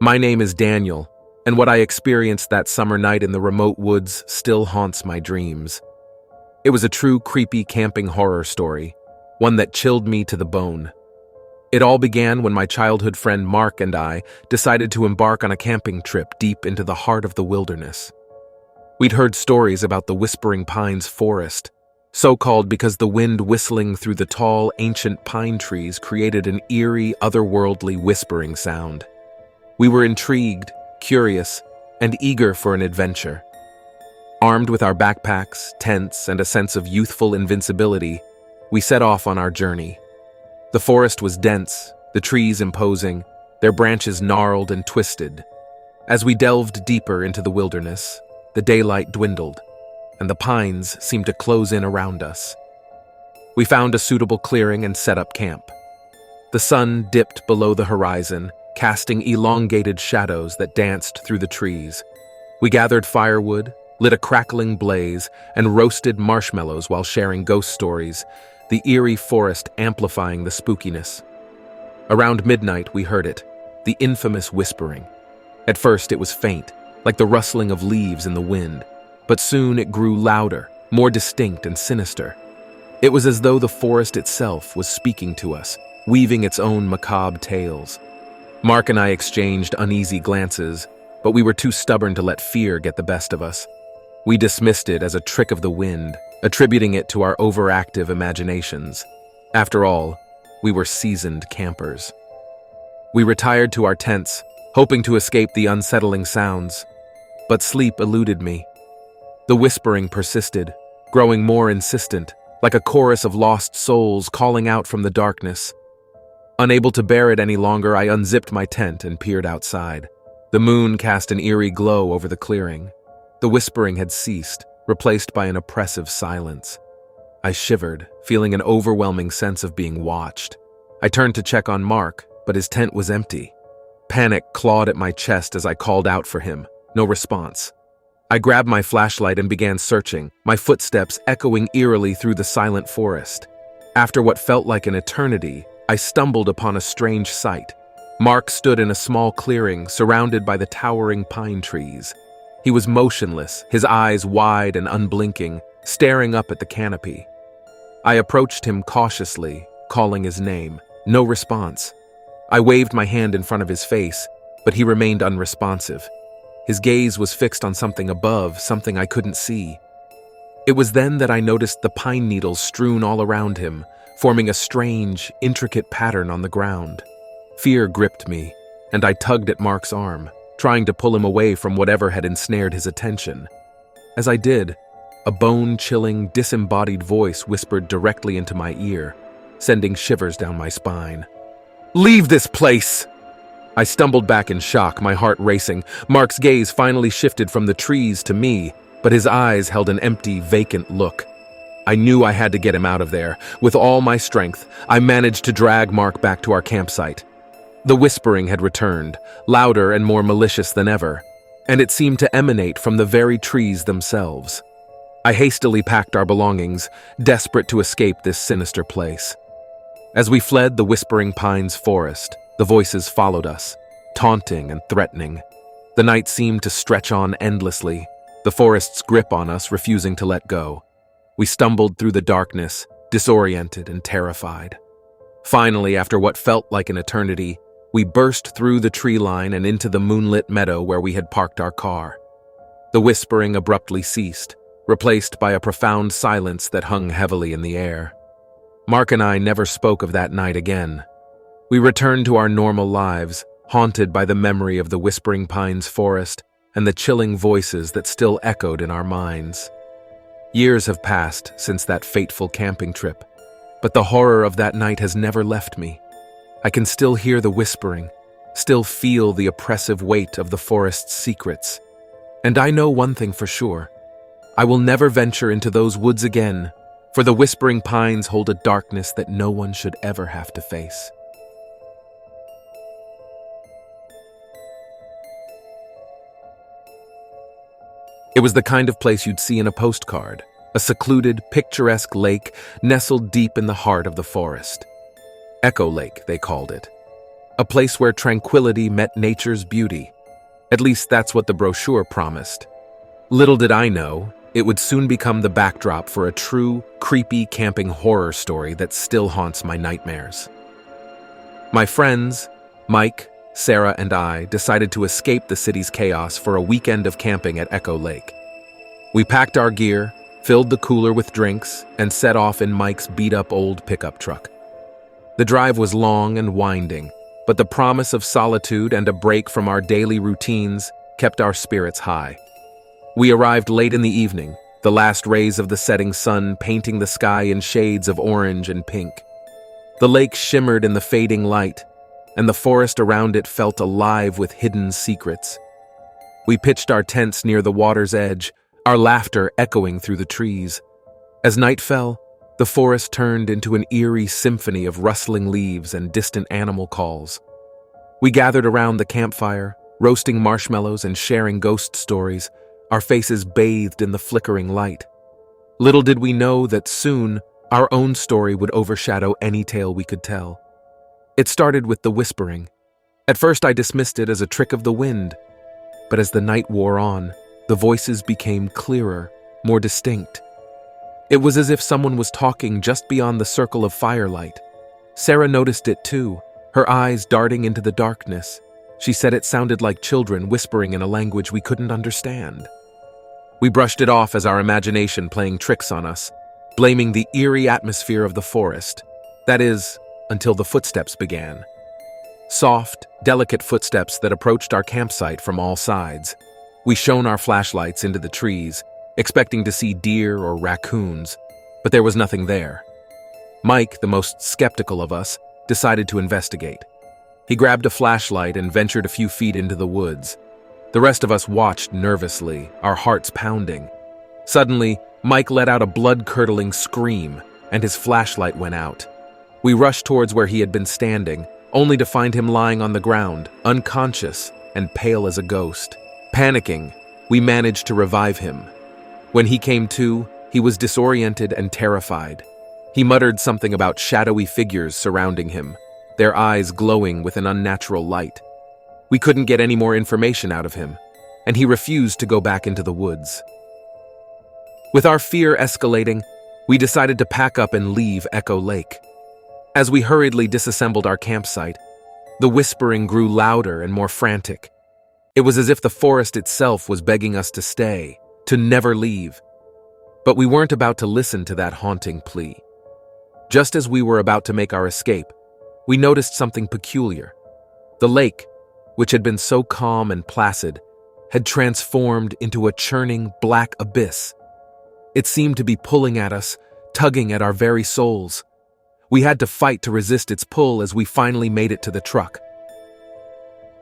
My name is Daniel, and what I experienced that summer night in the remote woods still haunts my dreams. It was a true creepy camping horror story, one that chilled me to the bone. It all began when my childhood friend Mark and I decided to embark on a camping trip deep into the heart of the wilderness. We'd heard stories about the Whispering Pines forest, so called because the wind whistling through the tall, ancient pine trees created an eerie, otherworldly whispering sound. We were intrigued, curious, and eager for an adventure. Armed with our backpacks, tents, and a sense of youthful invincibility, we set off on our journey. The forest was dense, the trees imposing, their branches gnarled and twisted. As we delved deeper into the wilderness, the daylight dwindled, and the pines seemed to close in around us. We found a suitable clearing and set up camp. The sun dipped below the horizon, casting elongated shadows that danced through the trees. We gathered firewood, lit a crackling blaze, and roasted marshmallows while sharing ghost stories, the eerie forest amplifying the spookiness. Around midnight, we heard it, the infamous whispering. At first, it was faint, like the rustling of leaves in the wind, but soon it grew louder, more distinct and sinister. It was as though the forest itself was speaking to us, weaving its own macabre tales. Mark and I exchanged uneasy glances, but we were too stubborn to let fear get the best of us. We dismissed it as a trick of the wind, attributing it to our overactive imaginations. After all, we were seasoned campers. We retired to our tents, hoping to escape the unsettling sounds, but sleep eluded me. The whispering persisted, growing more insistent, like a chorus of lost souls calling out from the darkness. Unable to bear it any longer, I unzipped my tent and peered outside. The moon cast an eerie glow over the clearing. The whispering had ceased, replaced by an oppressive silence. I shivered, feeling an overwhelming sense of being watched. I turned to check on Mark, but his tent was empty. Panic clawed at my chest as I called out for him. No response. I grabbed my flashlight and began searching, my footsteps echoing eerily through the silent forest. After what felt like an eternity, I stumbled upon a strange sight. Mark stood in a small clearing surrounded by the towering pine trees. He was motionless, his eyes wide and unblinking, staring up at the canopy. I approached him cautiously, calling his name. No response. I waved my hand in front of his face, but he remained unresponsive. His gaze was fixed on something above, something I couldn't see. It was then that I noticed the pine needles strewn all around him, forming a strange, intricate pattern on the ground. Fear gripped me, and I tugged at Mark's arm, trying to pull him away from whatever had ensnared his attention. As I did, a bone-chilling, disembodied voice whispered directly into my ear, sending shivers down my spine. "Leave this place!" I stumbled back in shock, my heart racing. Mark's gaze finally shifted from the trees to me, but his eyes held an empty, vacant look. I knew I had to get him out of there. With all my strength, I managed to drag Mark back to our campsite. The whispering had returned, louder and more malicious than ever, and it seemed to emanate from the very trees themselves. I hastily packed our belongings, desperate to escape this sinister place. As we fled the Whispering Pines forest, the voices followed us, taunting and threatening. The night seemed to stretch on endlessly, the forest's grip on us refusing to let go. We stumbled through the darkness, disoriented and terrified. Finally, after what felt like an eternity, we burst through the tree line and into the moonlit meadow where we had parked our car. The whispering abruptly ceased, replaced by a profound silence that hung heavily in the air. Mark and I never spoke of that night again. We returned to our normal lives, haunted by the memory of the Whispering Pines forest and the chilling voices that still echoed in our minds. Years have passed since that fateful camping trip, but the horror of that night has never left me. I can still hear the whispering, still feel the oppressive weight of the forest's secrets. And I know one thing for sure. I will never venture into those woods again, for the Whispering Pines hold a darkness that no one should ever have to face. It was the kind of place you'd see in a postcard, a secluded, picturesque lake nestled deep in the heart of the forest. Echo Lake, they called it. a place where tranquility met nature's beauty. At least that's what the brochure promised. Little did I know, it would soon become the backdrop for a true, creepy camping horror story that still haunts my nightmares. My friends, Mike, Sarah, and I decided to escape the city's chaos for a weekend of camping at Echo Lake. We packed our gear, filled the cooler with drinks, and set off in Mike's beat-up old pickup truck. The drive was long and winding, but the promise of solitude and a break from our daily routines kept our spirits high. We arrived late in the evening, the last rays of the setting sun painting the sky in shades of orange and pink. The lake shimmered in the fading light, and the forest around it felt alive with hidden secrets. We pitched our tents near the water's edge, our laughter echoing through the trees. As night fell, the forest turned into an eerie symphony of rustling leaves and distant animal calls. We gathered around the campfire, roasting marshmallows and sharing ghost stories, our faces bathed in the flickering light. Little did we know that soon our own story would overshadow any tale we could tell. It started with the whispering. At first I dismissed it as a trick of the wind, but as the night wore on, the voices became clearer, more distinct. It was as if someone was talking just beyond the circle of firelight. Sarah noticed it too, her eyes darting into the darkness. She said it sounded like children whispering in a language we couldn't understand. We brushed it off as our imagination playing tricks on us, blaming the eerie atmosphere of the forest. That is, until the footsteps began. Soft, delicate footsteps that approached our campsite from all sides. We shone our flashlights into the trees, expecting to see deer or raccoons, but there was nothing there. Mike, the most skeptical of us, decided to investigate. He grabbed a flashlight and ventured a few feet into the woods. The rest of us watched nervously, our hearts pounding. Suddenly, Mike let out a blood-curdling scream, and his flashlight went out. We rushed towards where he had been standing, only to find him lying on the ground, unconscious and pale as a ghost. Panicking, we managed to revive him. When he came to, he was disoriented and terrified. He muttered something about shadowy figures surrounding him, their eyes glowing with an unnatural light. We couldn't get any more information out of him, and he refused to go back into the woods. With our fear escalating, we decided to pack up and leave Echo Lake. As we hurriedly disassembled our campsite, the whispering grew louder and more frantic. It was as if the forest itself was begging us to stay, to never leave. But we weren't about to listen to that haunting plea. Just as we were about to make our escape, we noticed something peculiar. The lake, which had been so calm and placid, had transformed into a churning black abyss. It seemed to be pulling at us, tugging at our very souls. We had to fight to resist its pull as we finally made it to the truck.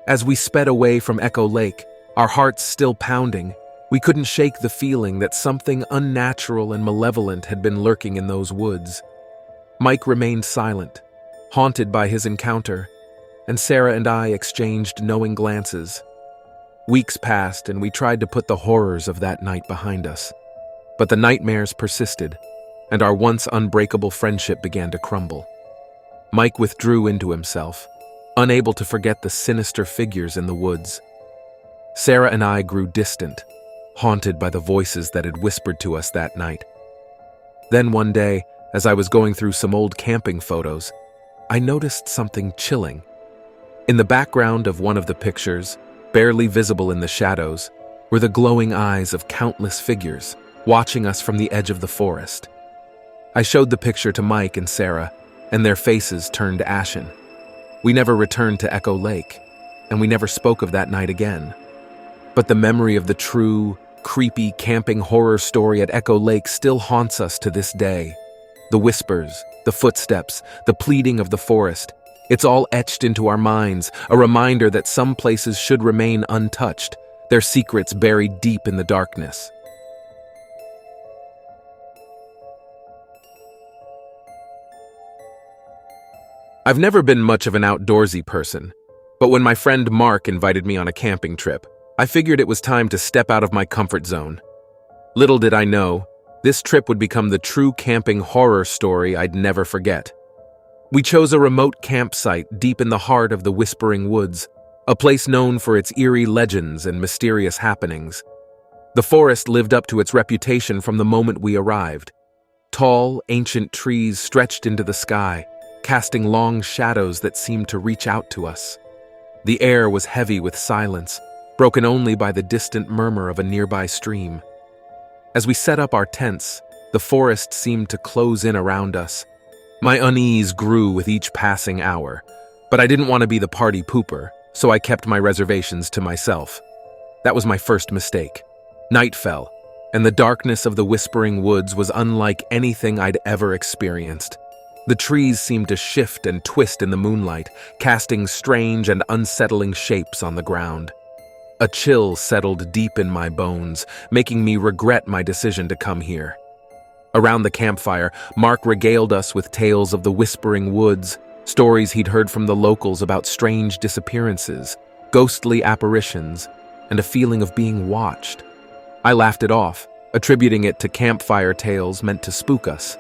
As we sped away from Echo Lake, our hearts still pounding, we couldn't shake the feeling that something unnatural and malevolent had been lurking in those woods. Mike remained silent, haunted by his encounter, and Sarah and I exchanged knowing glances. Weeks passed and we tried to put the horrors of that night behind us. But the nightmares persisted, and our once unbreakable friendship began to crumble. Mike withdrew into himself, unable to forget the sinister figures in the woods. Sarah and I grew distant, haunted by the voices that had whispered to us that night. Then one day, as I was going through some old camping photos, I noticed something chilling. In the background of one of the pictures, barely visible in the shadows, were the glowing eyes of countless figures, watching us from the edge of the forest. I showed the picture to Mike and Sarah, and their faces turned ashen. We never returned to Echo Lake, and we never spoke of that night again. But the memory of the true, creepy camping horror story at Echo Lake still haunts us to this day. The whispers, the footsteps, the pleading of the forest, it's all etched into our minds, a reminder that some places should remain untouched, their secrets buried deep in the darkness. I've never been much of an outdoorsy person, but when my friend Mark invited me on a camping trip, I figured it was time to step out of my comfort zone. Little did I know, this trip would become the true camping horror story I'd never forget. We chose a remote campsite deep in the heart of the Whispering Woods, a place known for its eerie legends and mysterious happenings. The forest lived up to its reputation from the moment we arrived. Tall, ancient trees stretched into the sky, casting long shadows that seemed to reach out to us. The air was heavy with silence, broken only by the distant murmur of a nearby stream. As we set up our tents, the forest seemed to close in around us. My unease grew with each passing hour, but I didn't want to be the party pooper, so I kept my reservations to myself. That was my first mistake. Night fell, and the darkness of the Whispering Woods was unlike anything I'd ever experienced. The trees seemed to shift and twist in the moonlight, casting strange and unsettling shapes on the ground. A chill settled deep in my bones, making me regret my decision to come here. Around the campfire, Mark regaled us with tales of the Whispering Woods, stories he'd heard from the locals about strange disappearances, ghostly apparitions, and a feeling of being watched. I laughed it off, attributing it to campfire tales meant to spook us.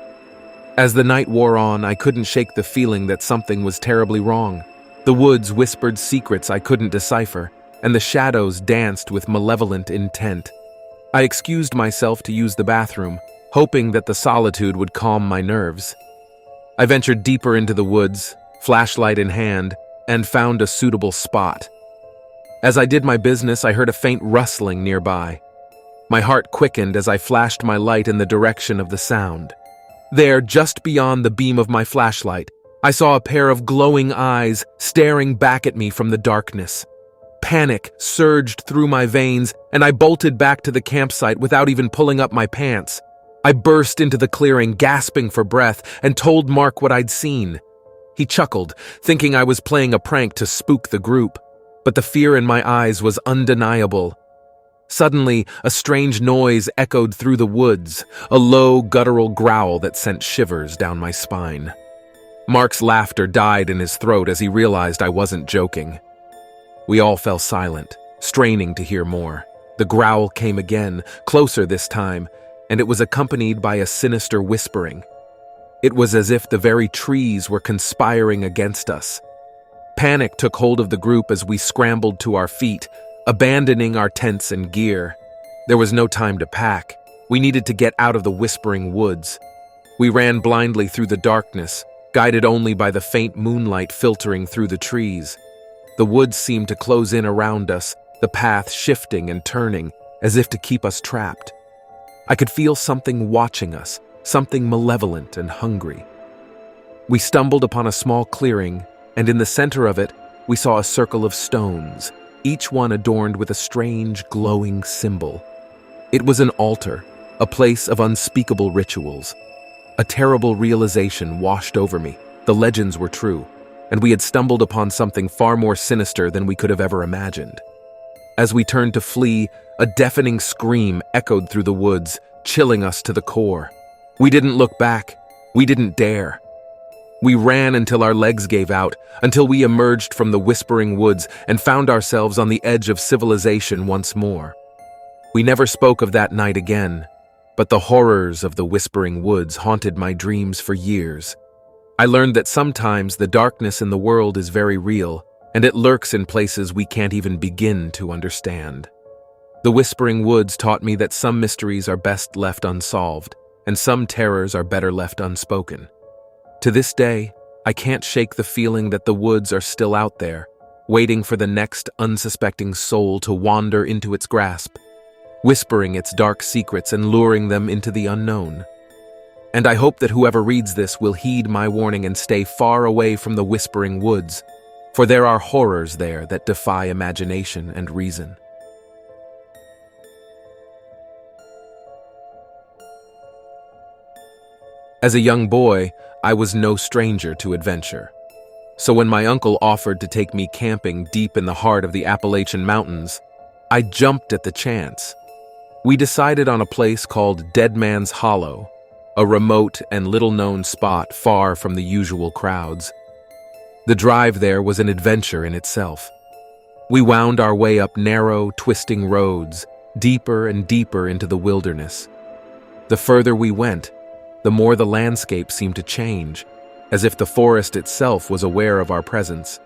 As the night wore on, I couldn't shake the feeling that something was terribly wrong. The woods whispered secrets I couldn't decipher, and the shadows danced with malevolent intent. I excused myself to use the bathroom, hoping that the solitude would calm my nerves. I ventured deeper into the woods, flashlight in hand, and found a suitable spot. As I did my business, I heard a faint rustling nearby. My heart quickened as I flashed my light in the direction of the sound. There, just beyond the beam of my flashlight, I saw a pair of glowing eyes staring back at me from the darkness. Panic surged through my veins, and I bolted back to the campsite without even pulling up my pants. I burst into the clearing, gasping for breath, and told Mark what I'd seen. He chuckled, thinking I was playing a prank to spook the group, but the fear in my eyes was undeniable. Suddenly, a strange noise echoed through the woods, a low, guttural growl that sent shivers down my spine. Mark's laughter died in his throat as he realized I wasn't joking. We all fell silent, straining to hear more. The growl came again, closer this time, and it was accompanied by a sinister whispering. It was as if the very trees were conspiring against us. Panic took hold of the group as we scrambled to our feet, abandoning our tents and gear. There was no time to pack. We needed to get out of the Whispering Woods. We ran blindly through the darkness, guided only by the faint moonlight filtering through the trees. The woods seemed to close in around us, the path shifting and turning, as if to keep us trapped. I could feel something watching us, something malevolent and hungry. We stumbled upon a small clearing, and in the center of it, we saw a circle of stones, each one adorned with a strange, glowing symbol. It was an altar, a place of unspeakable rituals. A terrible realization washed over me. The legends were true, and we had stumbled upon something far more sinister than we could have ever imagined. As we turned to flee, a deafening scream echoed through the woods, chilling us to the core. We didn't look back. We didn't dare. We ran until our legs gave out, until we emerged from the Whispering Woods and found ourselves on the edge of civilization once more. We never spoke of that night again, but the horrors of the Whispering Woods haunted my dreams for years. I learned that sometimes the darkness in the world is very real, and it lurks in places we can't even begin to understand. The Whispering Woods taught me that some mysteries are best left unsolved, and some terrors are better left unspoken. To this day, I can't shake the feeling that the woods are still out there, waiting for the next unsuspecting soul to wander into its grasp, whispering its dark secrets and luring them into the unknown. And I hope that whoever reads this will heed my warning and stay far away from the Whispering Woods, for there are horrors there that defy imagination and reason. As a young boy, I was no stranger to adventure. So when my uncle offered to take me camping deep in the heart of the Appalachian Mountains, I jumped at the chance. We decided on a place called DEADMAN'S HOLLO, a remote and little-known spot far from the usual crowds. The drive there was an adventure in itself. We wound our way up narrow, twisting roads, deeper and deeper into the wilderness. The further we went, the more the landscape seemed to change, as if the forest itself was aware of our presence.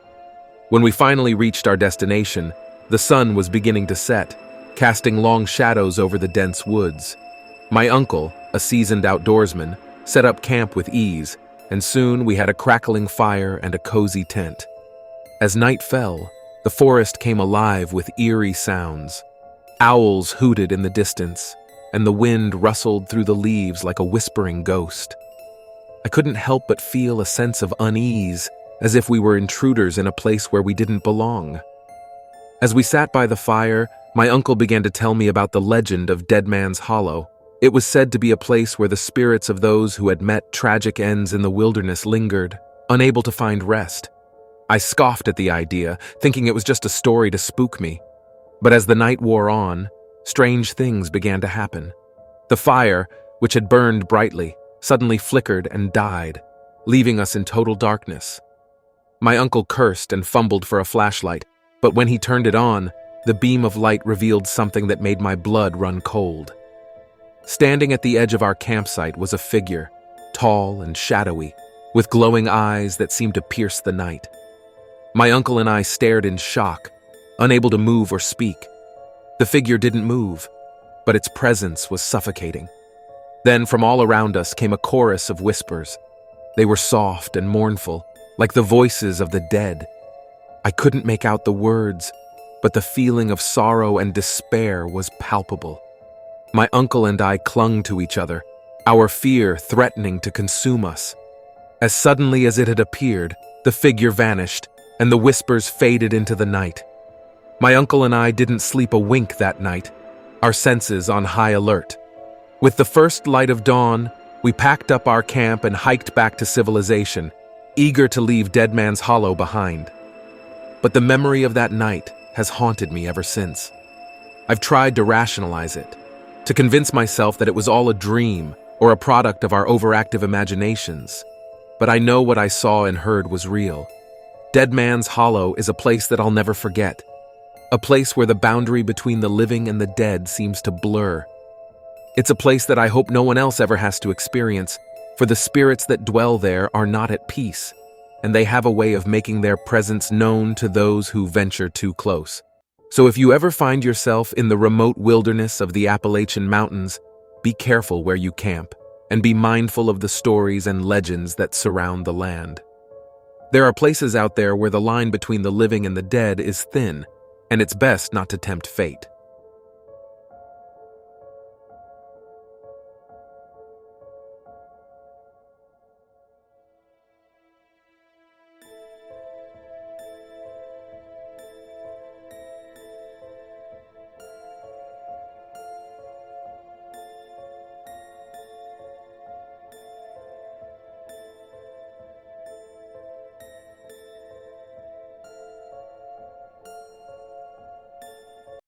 When we finally reached our destination, the sun was beginning to set, casting long shadows over the dense woods. My uncle, a seasoned outdoorsman, set up camp with ease, and soon we had a crackling fire and a cozy tent. As night fell, the forest came alive with eerie sounds. Owls hooted in the distance, and the wind rustled through the leaves like a whispering ghost. I couldn't help but feel a sense of unease, as if we were intruders in a place where we didn't belong. As we sat by the fire, my uncle began to tell me about the legend of DEADMAN'S HOLLO. It was said to be a place where the spirits of those who had met tragic ends in the wilderness lingered, unable to find rest. I scoffed at the idea, thinking it was just a story to spook me. But as the night wore on, strange things began to happen. The fire, which had burned brightly, suddenly flickered and died, leaving us in total darkness. My uncle cursed and fumbled for a flashlight, but when he turned it on, the beam of light revealed something that made my blood run cold. Standing at the edge of our campsite was a figure, tall and shadowy, with glowing eyes that seemed to pierce the night. My uncle and I stared in shock, unable to move or speak. The figure didn't move, but its presence was suffocating. Then from all around us came a chorus of whispers. They were soft and mournful, like the voices of the dead. I couldn't make out the words, but the feeling of sorrow and despair was palpable. My uncle and I clung to each other, our fear threatening to consume us. As suddenly as it had appeared, the figure vanished, and the whispers faded into the night. My uncle and I didn't sleep a wink that night, our senses on high alert. With the first light of dawn, we packed up our camp and hiked back to civilization, eager to leave DEADMAN'S HOLLO behind. But the memory of that night has haunted me ever since. I've tried to rationalize it, to convince myself that it was all a dream or a product of our overactive imaginations. But I know what I saw and heard was real. DEADMAN'S HOLLO is a place that I'll never forget, a place where the boundary between the living and the dead seems to blur. It's a place that I hope no one else ever has to experience, for the spirits that dwell there are not at peace, and they have a way of making their presence known to those who venture too close. So if you ever find yourself in the remote wilderness of the Appalachian Mountains, be careful where you camp, and be mindful of the stories and legends that surround the land. There are places out there where the line between the living and the dead is thin, and it's best not to tempt fate.